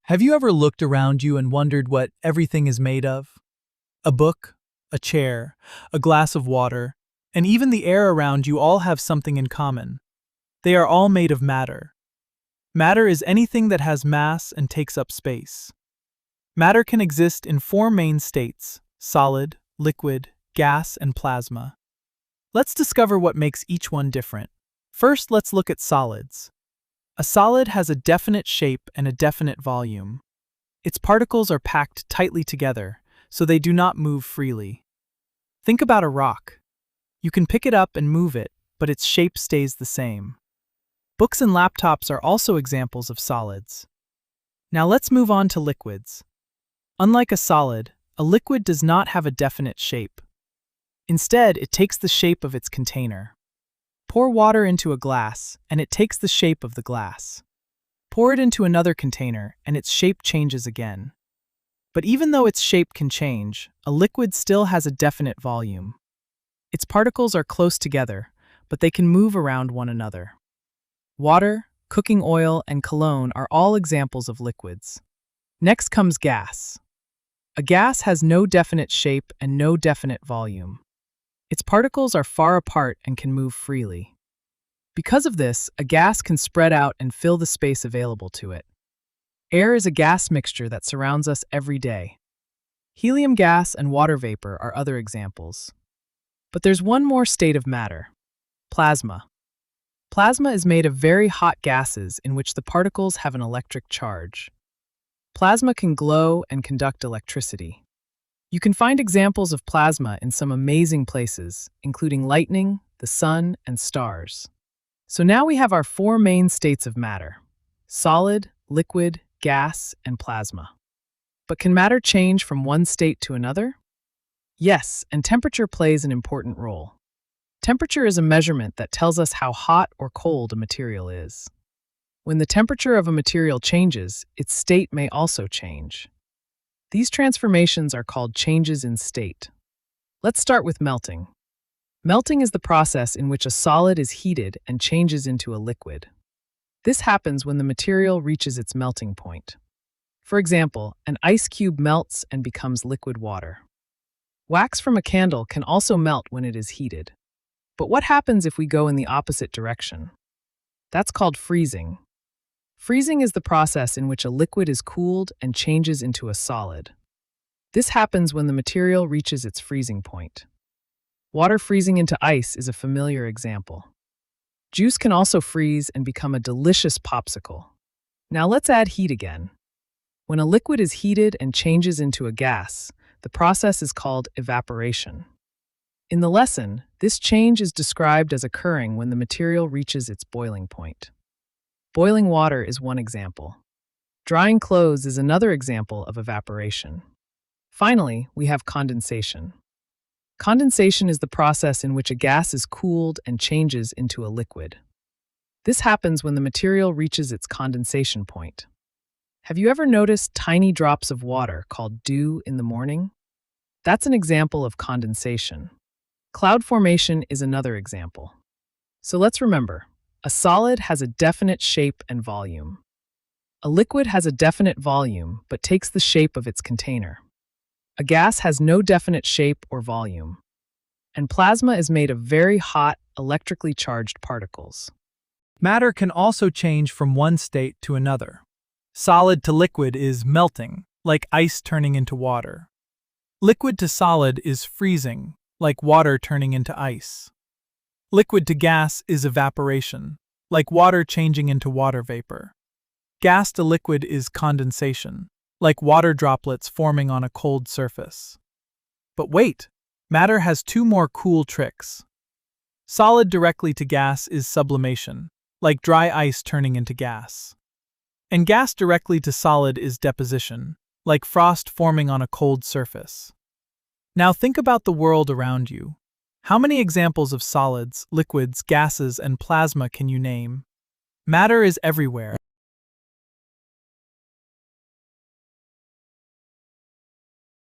Have you ever looked around you and wondered what everything is made of? A book, a chair, a glass of water, and even the air around you all have something in common. They are all made of matter. Matter is anything that has mass and takes up space. Matter can exist in four main states: solid, liquid, gas, and plasma. Let's discover what makes each one different. First, let's look at solids. A solid has a definite shape and a definite volume. Its particles are packed tightly together, so they do not move freely. Think about a rock. You can pick it up and move it, but its shape stays the same. Books and laptops are also examples of solids. Now let's move on to liquids. Unlike a solid, a liquid does not have a definite shape. Instead, it takes the shape of its container. Pour water into a glass, and it takes the shape of the glass. Pour it into another container, and its shape changes again. But even though its shape can change, a liquid still has a definite volume. Its particles are close together, but they can move around one another. Water, cooking oil, and cologne are all examples of liquids. Next comes gas. A gas has no definite shape and no definite volume. Its particles are far apart and can move freely. Because of this, a gas can spread out and fill the space available to it. Air is a gas mixture that surrounds us every day. Helium gas and water vapor are other examples. But there's one more state of matter: plasma. Plasma is made of very hot gases in which the particles have an electric charge. Plasma can glow and conduct electricity. You can find examples of plasma in some amazing places, including lightning, the sun, and stars. So now we have our four main states of matter: solid, liquid, gas, and plasma. But can matter change from one state to another? Yes, and temperature plays an important role. Temperature is a measurement that tells us how hot or cold a material is. When the temperature of a material changes, its state may also change. These transformations are called changes in state. Let's start with melting. Melting is the process in which a solid is heated and changes into a liquid. This happens when the material reaches its melting point. For example, an ice cube melts and becomes liquid water. Wax from a candle can also melt when it is heated. But what happens if we go in the opposite direction? That's called freezing. Freezing is the process in which a liquid is cooled and changes into a solid. This happens when the material reaches its freezing point. Water freezing into ice is a familiar example. Juice can also freeze and become a delicious popsicle. Now let's add heat again. When a liquid is heated and changes into a gas, the process is called evaporation. In the lesson, this change is described as occurring when the material reaches its boiling point. Boiling water is one example. Drying clothes is another example of evaporation. Finally, we have condensation. Condensation is the process in which a gas is cooled and changes into a liquid. This happens when the material reaches its condensation point. Have you ever noticed tiny drops of water called dew in the morning? That's an example of condensation. Cloud formation is another example. So let's remember: a solid has a definite shape and volume. A liquid has a definite volume but takes the shape of its container. A gas has no definite shape or volume. And plasma is made of very hot, electrically charged particles. Matter can also change from one state to another. Solid to liquid is melting, like ice turning into water. Liquid to solid is freezing, like water turning into ice. Liquid to gas is evaporation, like water changing into water vapor. Gas to liquid is condensation, like water droplets forming on a cold surface. But wait, matter has two more cool tricks. Solid directly to gas is sublimation, like dry ice turning into gas. And gas directly to solid is deposition, like frost forming on a cold surface. Now think about the world around you. How many examples of solids, liquids, gases, and plasma can you name? Matter is everywhere.